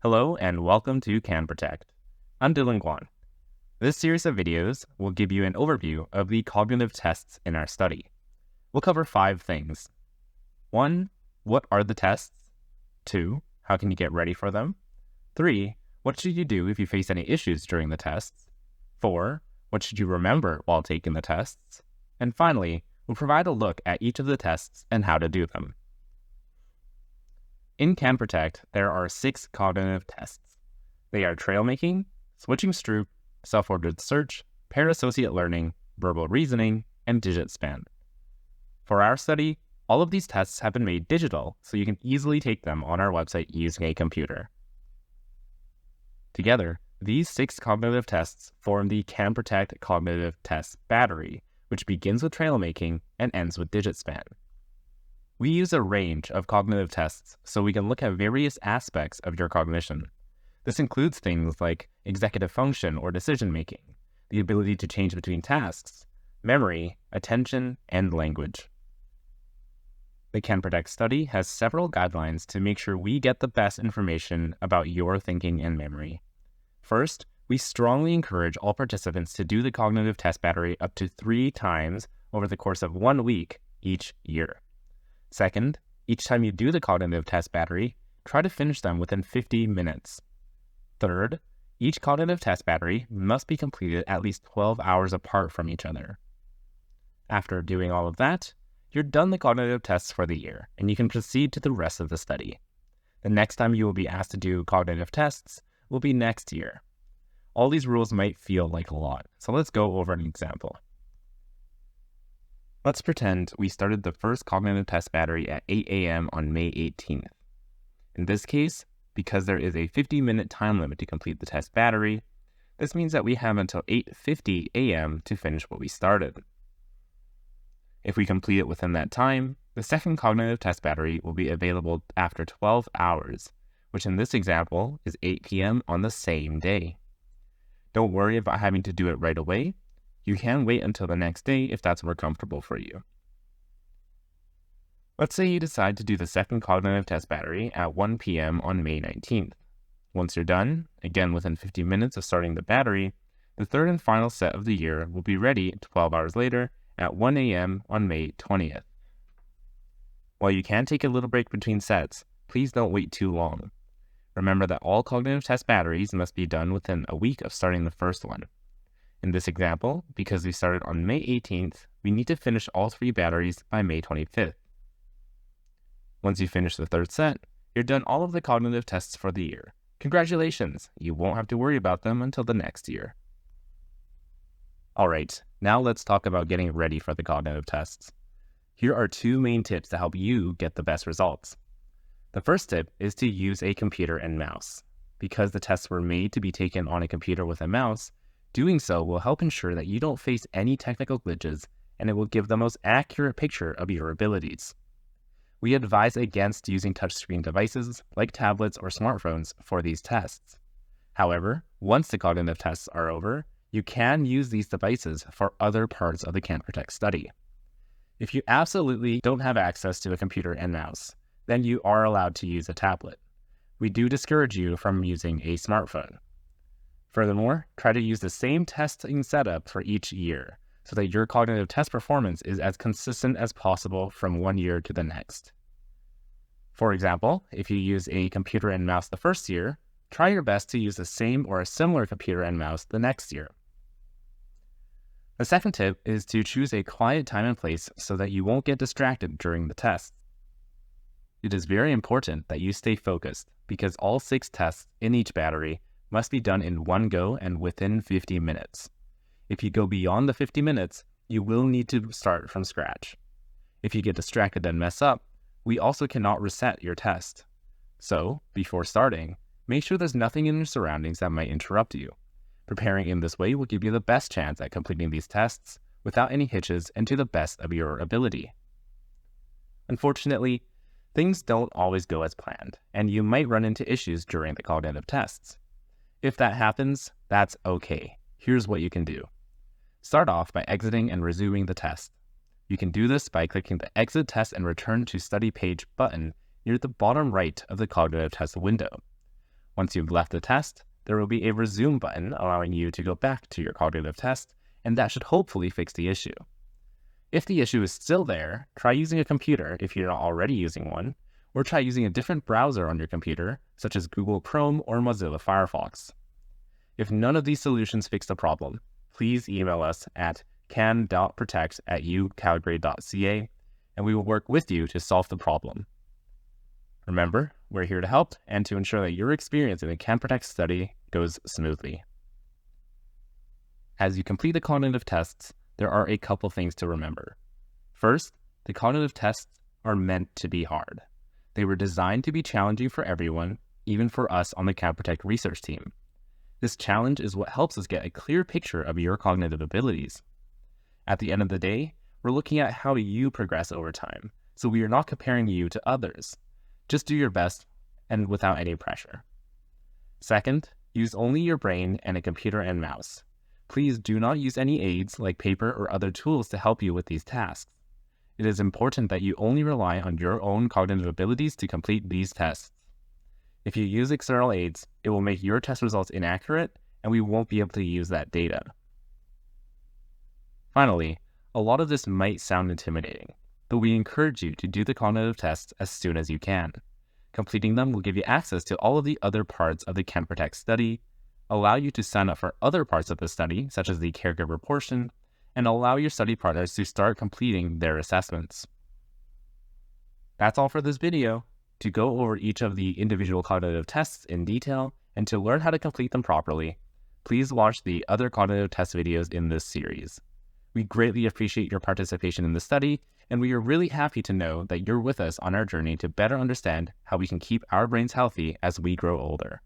Hello and welcome to Can Protect. I'm Guan. This series of videos will give you an overview of the cognitive tests in our study. We'll cover 5 things. 1. What are the tests? 2. How can you get ready for them? 3. What should you do if you face any issues during the tests? 4. What should you remember while taking the tests? And finally, we'll provide a look at each of the tests and how to do them. In Can Protect, there are 6 cognitive tests. They are trail making, switching stroop, self-ordered search, pair-associate learning, verbal reasoning, and digit span. For our study, all of these tests have been made digital, so you can easily take them on our website using a computer. Together, these 6 cognitive tests form the Can Protect Cognitive Test Battery, which begins with trail making and ends with digit span. We use a range of cognitive tests so we can look at various aspects of your cognition. This includes things like executive function or decision making, the ability to change between tasks, memory, attention, and language. The Can Protect study has several guidelines to make sure we get the best information about your thinking and memory. First, we strongly encourage all participants to do the cognitive test battery up to 3 times over the course of 1 week each year. Second, each time you do the cognitive test battery, try to finish them within 50 minutes. Third, each cognitive test battery must be completed at least 12 hours apart from each other. After doing all of that, you're done the cognitive tests for the year, and you can proceed to the rest of the study. The next time you will be asked to do cognitive tests will be next year. All these rules might feel like a lot, so let's go over an example. Let's pretend we started the first cognitive test battery at 8 a.m. on May 18th. In this case, because there is a 50-minute time limit to complete the test battery, this means that we have until 8:50 a.m. to finish what we started. If we complete it within that time, the second cognitive test battery will be available after 12 hours, which in this example is 8 p.m. on the same day. Don't worry about having to do it right away. You can wait until the next day if that's more comfortable for you. Let's say you decide to do the second cognitive test battery at 1 p.m. on May 19th. Once you're done, again within 50 minutes of starting the battery, the third and final set of the year will be ready 12 hours later at 1 a.m. on May 20th. While you can take a little break between sets, please don't wait too long. Remember that all cognitive test batteries must be done within a week of starting the first one. In this example, because we started on May 18th, we need to finish all 3 batteries by May 25th. Once you finish the third set, you're done all of the cognitive tests for the year. Congratulations! You won't have to worry about them until the next year. Alright, now let's talk about getting ready for the cognitive tests. Here are 2 main tips to help you get the best results. The first tip is to use a computer and mouse. Because the tests were made to be taken on a computer with a mouse, doing so will help ensure that you don't face any technical glitches, and it will give the most accurate picture of your abilities. We advise against using touchscreen devices like tablets or smartphones for these tests. However, once the cognitive tests are over, you can use these devices for other parts of the Can Protect study. If you absolutely don't have access to a computer and mouse, then you are allowed to use a tablet. We do discourage you from using a smartphone. Furthermore, try to use the same testing setup for each year so that your cognitive test performance is as consistent as possible from one year to the next. For example, if you use a computer and mouse the first year, try your best to use the same or a similar computer and mouse the next year. The second tip is to choose a quiet time and place so that you won't get distracted during the test. It is very important that you stay focused because all 6 tests in each battery must be done in one go and within 50 minutes. If you go beyond the 50 minutes, you will need to start from scratch. If you get distracted and mess up, we also cannot reset your test. So, before starting, make sure there's nothing in your surroundings that might interrupt you. Preparing in this way will give you the best chance at completing these tests without any hitches and to the best of your ability. Unfortunately, things don't always go as planned, and you might run into issues during the cognitive tests. If that happens, that's okay. Here's what you can do. Start off by exiting and resuming the test. You can do this by clicking the Exit Test and Return to Study Page button near the bottom right of the cognitive test window. Once you've left the test, there will be a resume button allowing you to go back to your cognitive test, and that should hopefully fix the issue. If the issue is still there, try using a computer if you're not already using one, or try using a different browser on your computer, such as Google Chrome or Mozilla Firefox. If none of these solutions fix the problem, please email us at can.protect@ucalgary.ca, and we will work with you to solve the problem. Remember, we're here to help and to ensure that your experience in the Can Protect study goes smoothly. As you complete the cognitive tests, there are a couple things to remember. First, the cognitive tests are meant to be hard. They were designed to be challenging for everyone, even for us on the Can Protect research team. This challenge is what helps us get a clear picture of your cognitive abilities. At the end of the day, we're looking at how you progress over time, so we are not comparing you to others. Just do your best and without any pressure. Second, use only your brain and a computer and mouse. Please do not use any aids like paper or other tools to help you with these tasks. It is important that you only rely on your own cognitive abilities to complete these tests. If you use external aids, it will make your test results inaccurate, and we won't be able to use that data. Finally, a lot of this might sound intimidating, but we encourage you to do the cognitive tests as soon as you can. Completing them will give you access to all of the other parts of the Can Protect study, allow you to sign up for other parts of the study, such as the caregiver portion, and allow your study partners to start completing their assessments. That's all for this video. To go over each of the individual cognitive tests in detail and to learn how to complete them properly, please watch the other cognitive test videos in this series. We greatly appreciate your participation in the study, and we are really happy to know that you're with us on our journey to better understand how we can keep our brains healthy as we grow older.